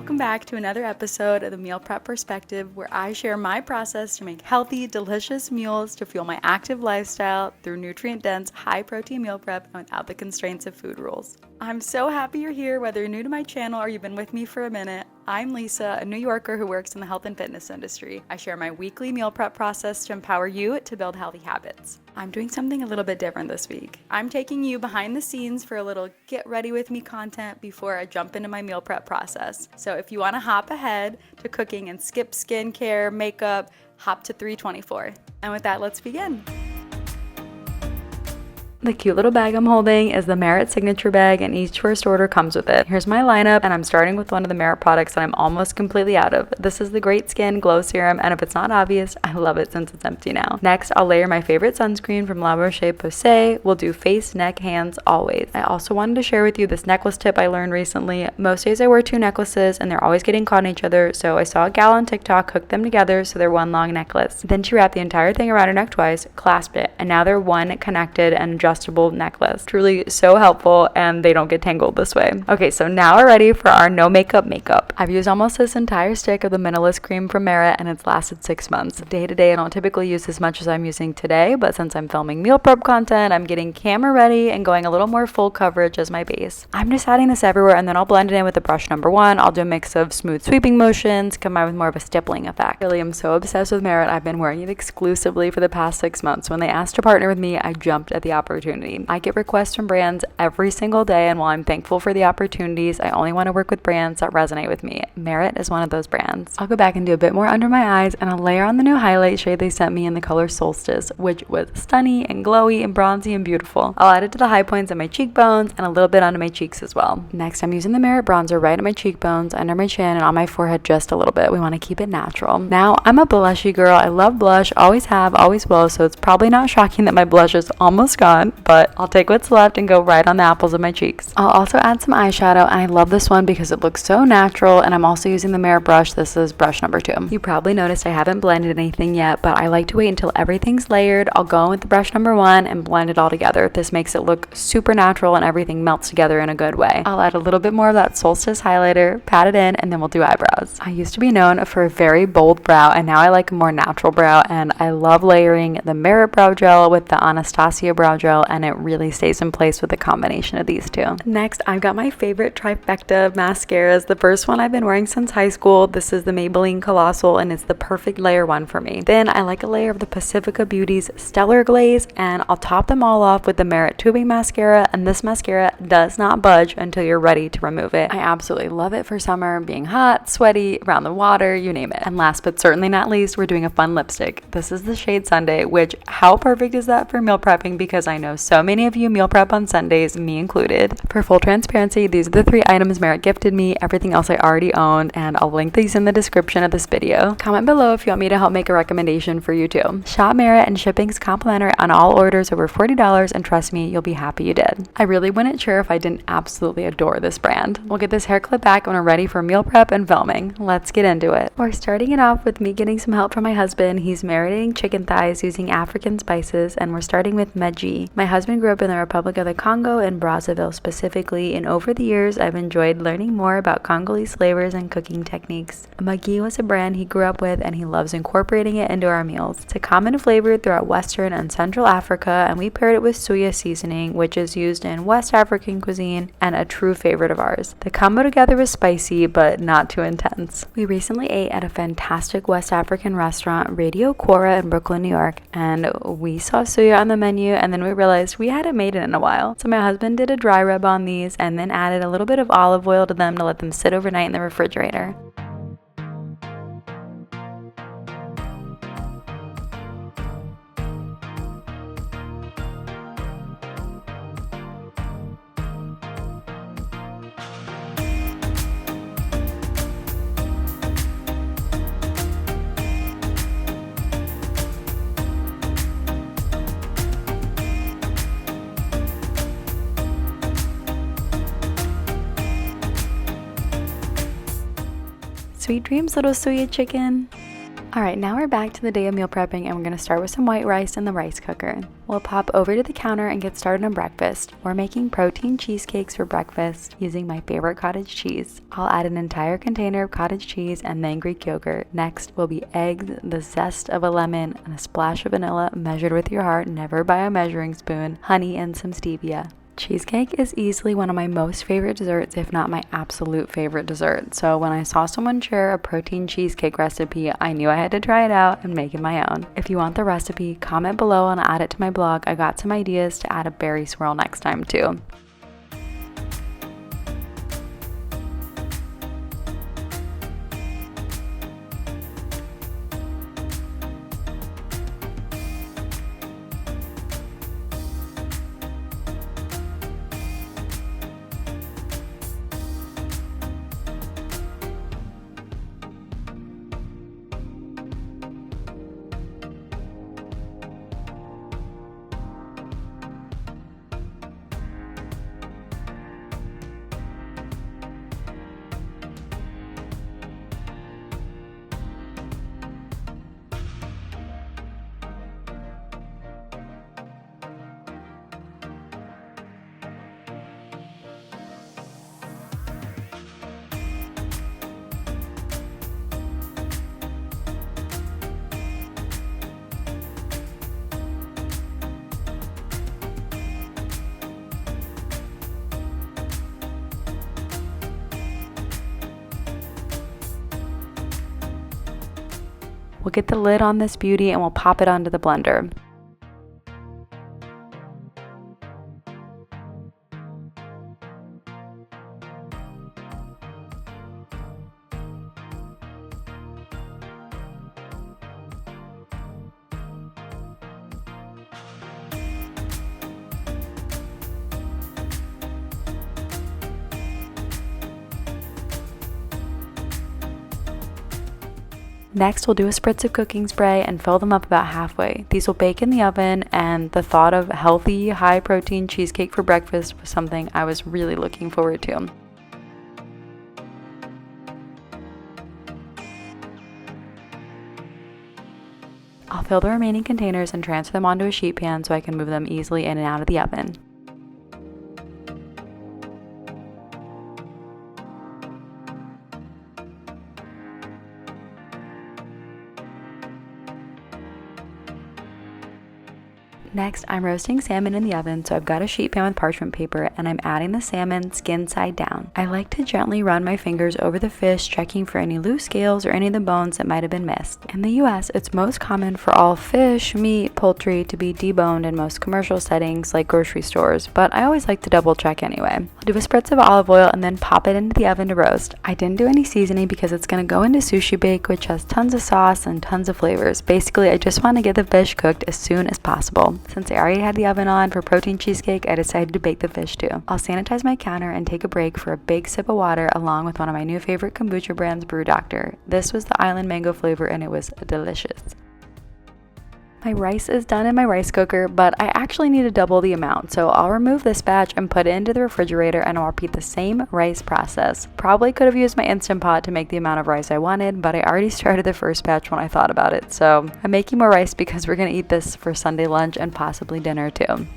welcome back to another episode of the Meal Prep Perspective, where I share my process to make healthy, delicious meals to fuel my active lifestyle through nutrient-dense, high-protein meal prep and without the constraints of food rules. I'm so happy you're here, whether you're new to my channel or you've been with me for a minute. I'm Lisa, a New Yorker who works in the health and fitness industry. I share my weekly meal prep process to empower you to build healthy habits. I'm doing something a little bit different this week. I'm taking you behind the scenes for a little get ready with me content before I jump into my meal prep process. So if you want to hop ahead to cooking and skip skincare, makeup, hop to 324. And with that, let's begin. The cute little bag I'm holding is the Merit signature bag, and each first order comes with it. Here's my lineup, and I'm starting with one of the Merit products that I'm almost completely out of. This is the Great Skin Glow Serum, and if it's not obvious, I love it since it's empty now. Next, I'll layer my favorite sunscreen from La Roche-Posay. We'll do face, neck, hands, always. I also wanted to share with you this necklace tip I learned recently. Most days I wear two necklaces, and they're always getting caught in each other, so I saw a gal on TikTok hook them together so they're one long necklace. Then she wrapped the entire thing around her neck twice, clasped it, and now they're one connected and adjustable necklace. Truly so helpful, and they don't get tangled this way. Okay, so now we're ready for our no makeup. I've used almost this entire stick of the Minimalist Cream from Merit, and it's lasted 6 months. Day to day, I don't typically use as much as I'm using today, but since I'm filming meal prep content, I'm getting camera ready and going a little more full coverage as my base. I'm just adding this everywhere, and then I'll blend it in with the brush number 1. I'll do a mix of smooth sweeping motions combined with more of a stippling effect. Really, I'm so obsessed with Merit. I've been wearing it exclusively for the past 6 months. When they asked to partner with me, I jumped at the opportunity. I get requests from brands every single day, and while I'm thankful for the opportunities, I only want to work with brands that resonate with me. Merit is one of those brands. I'll go back and do a bit more under my eyes, and I'll layer on the new highlight shade they sent me in the color Solstice, which was stunny and glowy and bronzy and beautiful. I'll add it to the high points of my cheekbones and a little bit onto my cheeks as well. Next, I'm using the Merit bronzer right at my cheekbones, under my chin, and on my forehead just a little bit. We want to keep it natural. Now, I'm a blushy girl. I love blush, always have, always will, so it's probably not shocking that my blush is almost gone, but I'll take what's left and go right on the apples of my cheeks. I'll also add some eyeshadow, and I love this one because it looks so natural, and I'm also using the Merit brush. This is brush number 2. You probably noticed I haven't blended anything yet, but I like to wait until everything's layered. I'll go in with the brush number 1 and blend it all together. This makes it look super natural and everything melts together in a good way. I'll add a little bit more of that Solstice highlighter, pat it in, and then we'll do eyebrows. I used to be known for a very bold brow, and now I like a more natural brow, and I love layering the Merit brow gel with the Anastasia brow gel, and it really stays in place with the combination of these two. Next, I've got my favorite trifecta of mascaras. The first one I've been wearing since high school. This is the Maybelline Colossal, and it's the perfect layer one for me. Then I like a layer of the Pacifica Beauty's Stellar Glaze, and I'll top them all off with the Merit Tubing Mascara, and this mascara does not budge until you're ready to remove it. I absolutely love it for summer, being hot, sweaty, around the water, you name it. And last but certainly not least, we're doing a fun lipstick. This is the shade Sunday, which how perfect is that for meal prepping, because I know so many of you meal prep on Sundays, me included. For full transparency, these are the 3 items Merit gifted me. Everything else I already owned, and I'll link these in the description of this video. Comment below if you want me to help make a recommendation for you too. Shop Merit, and shipping's complimentary on all orders over $40, and trust me, you'll be happy you did. I really wouldn't sure if I didn't absolutely adore this brand. We'll get this hair clip back when we're ready for meal prep and filming. Let's get into it. We're starting it off with me getting some help from my husband. He's marinating chicken thighs using African spices, and we're starting with Meji. My husband grew up in the Republic of the Congo and Brazzaville specifically, and over the years I've enjoyed learning more about Congolese flavors and cooking techniques. Maggi was a brand he grew up with, and he loves incorporating it into our meals. It's a common flavor throughout Western and Central Africa, and we paired it with suya seasoning, which is used in West African cuisine and a true favorite of ours. The combo together was spicy, but not too intense. We recently ate at a fantastic West African restaurant, Radio Quora in Brooklyn, New York, and we saw suya on the menu, and then we realized we hadn't made it in a while. So my husband did a dry rub on these and then added a little bit of olive oil to them to let them sit overnight in the refrigerator. Sweet dreams, little suya chicken. Alright, now we're back to the day of meal prepping and we're going to start with some white rice in the rice cooker. We'll pop over to the counter and get started on breakfast. We're making protein cheesecakes for breakfast using my favorite cottage cheese. I'll add an entire container of cottage cheese and then Greek yogurt. Next will be eggs, the zest of a lemon, and a splash of vanilla measured with your heart, never by a measuring spoon, honey, and some stevia. Cheesecake is easily one of my most favorite desserts, if not my absolute favorite dessert. So when I saw someone share a protein cheesecake recipe, I knew I had to try it out and make it my own. If you want the recipe, comment below and I'll add it to my blog. I got some ideas to add a berry swirl next time too. We'll get the lid on this beauty and we'll pop it onto the blender. Next, we'll do a spritz of cooking spray and fill them up about halfway. These will bake in the oven, and the thought of healthy, high-protein cheesecake for breakfast was something I was really looking forward to. I'll fill the remaining containers and transfer them onto a sheet pan so I can move them easily in and out of the oven. Next, I'm roasting salmon in the oven, so I've got a sheet pan with parchment paper and I'm adding the salmon skin side down. I like to gently run my fingers over the fish, checking for any loose scales or any of the bones that might have been missed. In the US, it's most common for all fish, meat, poultry to be deboned in most commercial settings like grocery stores, but I always like to double check anyway. I'll do a spritz of olive oil and then pop it into the oven to roast. I didn't do any seasoning because it's going to go into sushi bake, which has tons of sauce and tons of flavors. Basically, I just want to get the fish cooked as soon as possible. Since I already had the oven on for protein cheesecake, I decided to bake the fish too. I'll sanitize my counter and take a break for a big sip of water along with one of my new favorite kombucha brands, Brew Doctor. This was the island mango flavor and it was delicious. My rice is done in my rice cooker, but I actually need to double the amount, so I'll remove this batch and put it into the refrigerator and I'll repeat the same rice process. Probably could have used my Instant Pot to make the amount of rice I wanted, but I already started the first batch when I thought about it, so I'm making more rice because we're going to eat this for Sunday lunch and possibly dinner too.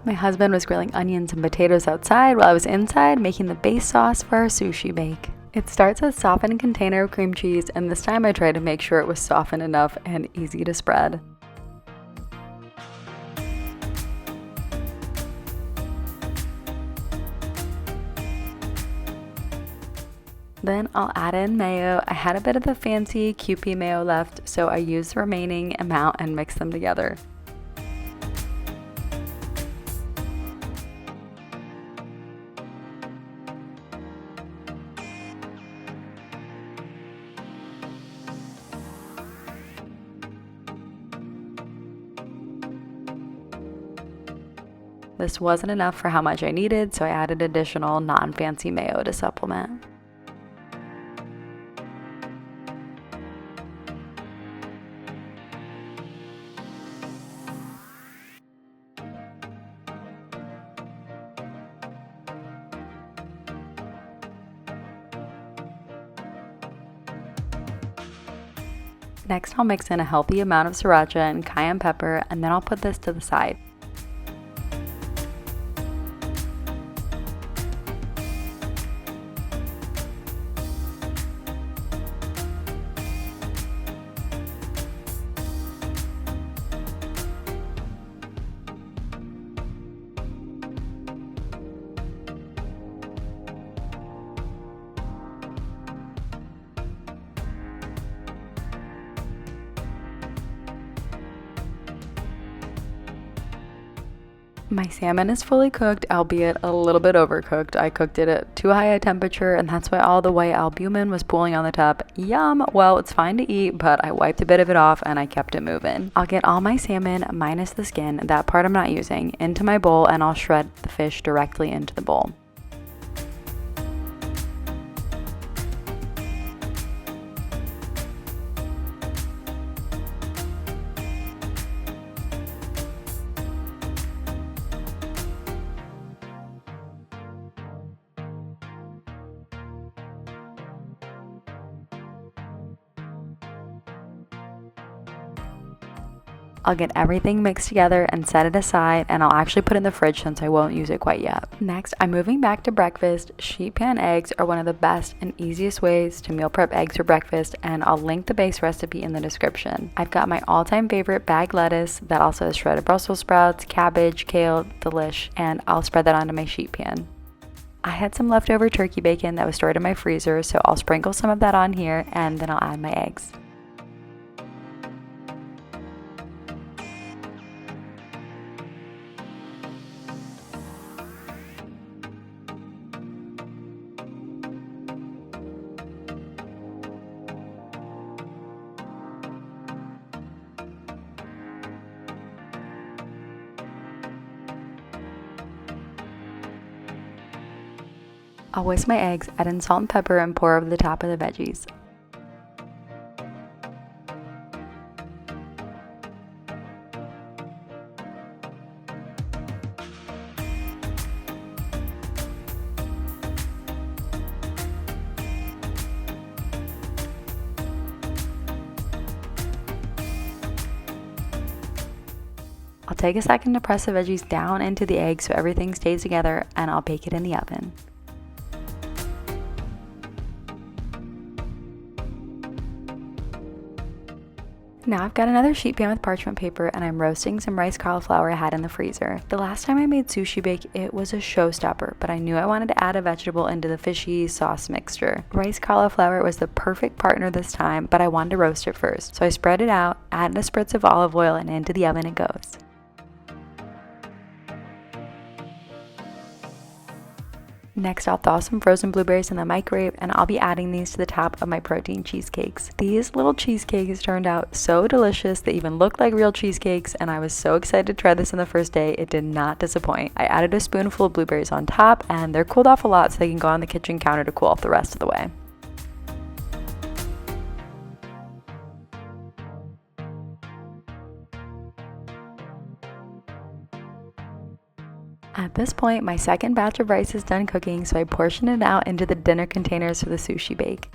My husband was grilling onions and potatoes outside while I was inside making the base sauce for our sushi bake. It starts with a softened container of cream cheese, and this time I tried to make sure it was softened enough and easy to spread. Then I'll add in mayo. I had a bit of the fancy Kewpie mayo left, so I used the remaining amount and mixed them together. This wasn't enough for how much I needed, so I added additional non-fancy mayo to supplement. Next, I'll mix in a healthy amount of sriracha and cayenne pepper, and then I'll put this to the side. My salmon is fully cooked, albeit a little bit overcooked. I cooked it at too high a temperature, and that's why all the white albumin was pooling on the top. Yum! Well, it's fine to eat, but I wiped a bit of it off and I kept it moving. I'll get all my salmon, minus the skin, that part I'm not using, into my bowl, and I'll shred the fish directly into the bowl. I'll get everything mixed together and set it aside, and I'll actually put it in the fridge since I won't use it quite yet. Next, I'm moving back to breakfast. Sheet pan eggs are one of the best and easiest ways to meal prep eggs for breakfast, and I'll link the base recipe in the description. I've got my all-time favorite bag lettuce that also has shredded Brussels sprouts, cabbage, kale, delish, and I'll spread that onto my sheet pan. I had some leftover turkey bacon that was stored in my freezer, so I'll sprinkle some of that on here, and then I'll add my eggs. I'll whisk my eggs, add in salt and pepper, and pour over the top of the veggies. I'll take a second to press the veggies down into the egg so everything stays together, and I'll bake it in the oven. Now I've got another sheet pan with parchment paper, and I'm roasting some rice cauliflower I had in the freezer. The last time I made sushi bake, it was a showstopper, but I knew I wanted to add a vegetable into the fishy sauce mixture. Rice cauliflower was the perfect partner this time, but I wanted to roast it first. So I spread it out, added a spritz of olive oil, and into the oven it goes. Next, I'll thaw some frozen blueberries in the microwave, and I'll be adding these to the top of my protein cheesecakes. These little cheesecakes turned out so delicious. They even look like real cheesecakes, and I was so excited to try this on the first day. It did not disappoint. I added a spoonful of blueberries on top, and they're cooled off a lot so they can go on the kitchen counter to cool off the rest of the way. At this point, my second batch of rice is done cooking, so I portion it out into the dinner containers for the sushi bake.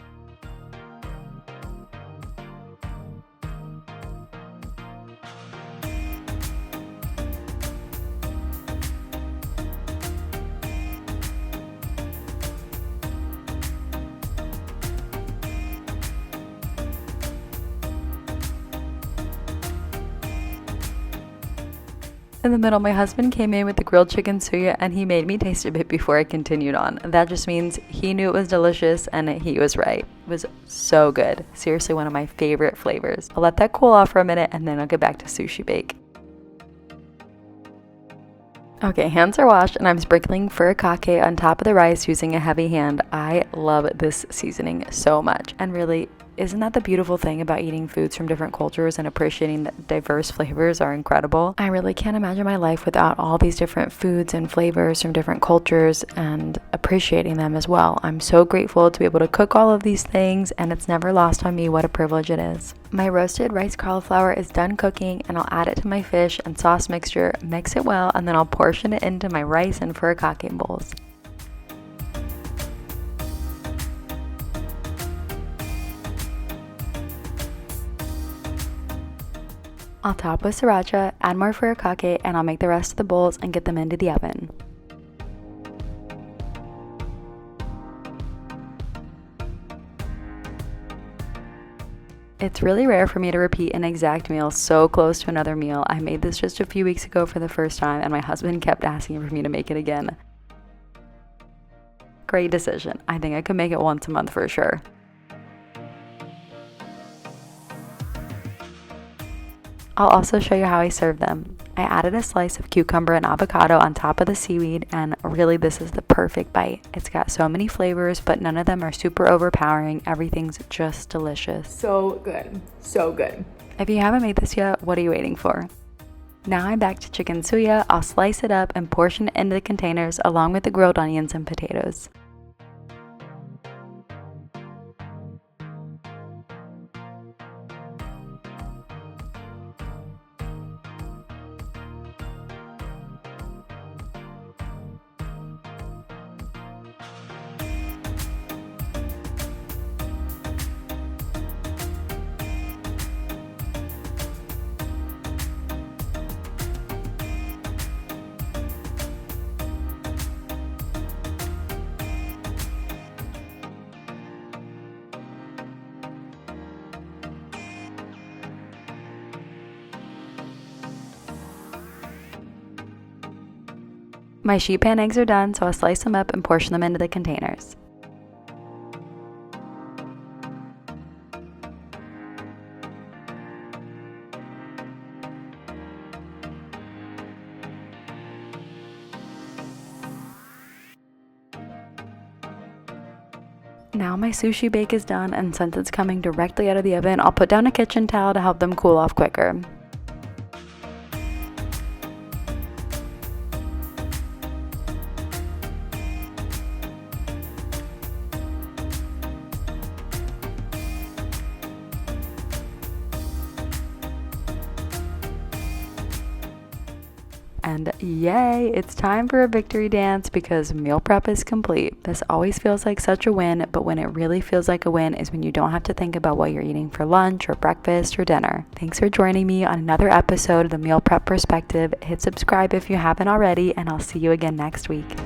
In the middle, my husband came in with the grilled chicken suya, and he made me taste a bit before I continued on. That just means he knew it was delicious, and he was right. It was so good. Seriously, one of my favorite flavors. I'll let that cool off for a minute, and then I'll get back to sushi bake. Okay, hands are washed, and I'm sprinkling furikake on top of the rice using a heavy hand. I love this seasoning so much, and really, Isn't that the beautiful thing about eating foods from different cultures and appreciating that diverse flavors are incredible? I really can't imagine my life without all these different foods and flavors from different cultures and appreciating them as well. I'm so grateful to be able to cook all of these things, and it's never lost on me what a privilege it is. My roasted rice cauliflower is done cooking, and I'll add it to my fish and sauce mixture, mix it well, and then I'll portion it into my rice and furikake bowls. I'll top with sriracha, add more furikake, and I'll make the rest of the bowls and get them into the oven. It's really rare for me to repeat an exact meal so close to another meal. I made this just a few weeks ago for the first time, and my husband kept asking for me to make it again. Great decision. I think I could make it once a month for sure. I'll also show you how I serve them. I added a slice of cucumber and avocado on top of the seaweed, and really this is the perfect bite. It's got so many flavors, but none of them are super overpowering. Everything's just delicious. So good. So good. If you haven't made this yet, what are you waiting for? Now I'm back to chicken suya. I'll slice it up and portion it into the containers along with the grilled onions and potatoes. My sheetpan eggs are done, so I'll slice them up and portion them into the containers. Now my sushi bake is done, and since it's coming directly out of the oven, I'll put down a kitchen towel to help them cool off quicker. And yay, it's time for a victory dance because meal prep is complete. This always feels like such a win, but when it really feels like a win is when you don't have to think about what you're eating for lunch or breakfast or dinner. Thanks for joining me on another episode of The Meal Prep Perspective. Hit subscribe if you haven't already, and I'll see you again next week.